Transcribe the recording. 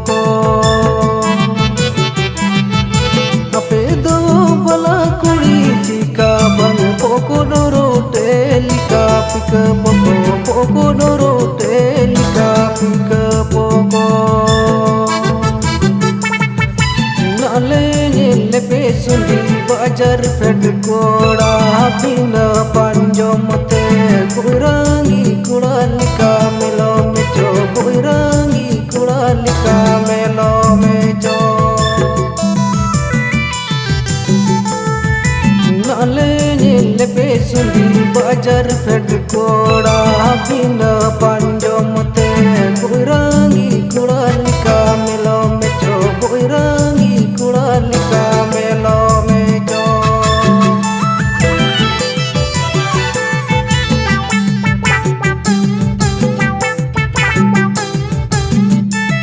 poko ape do bala kuri tika bang poko doro telika pika poko doro telika pika poko nale le pe sundi bajar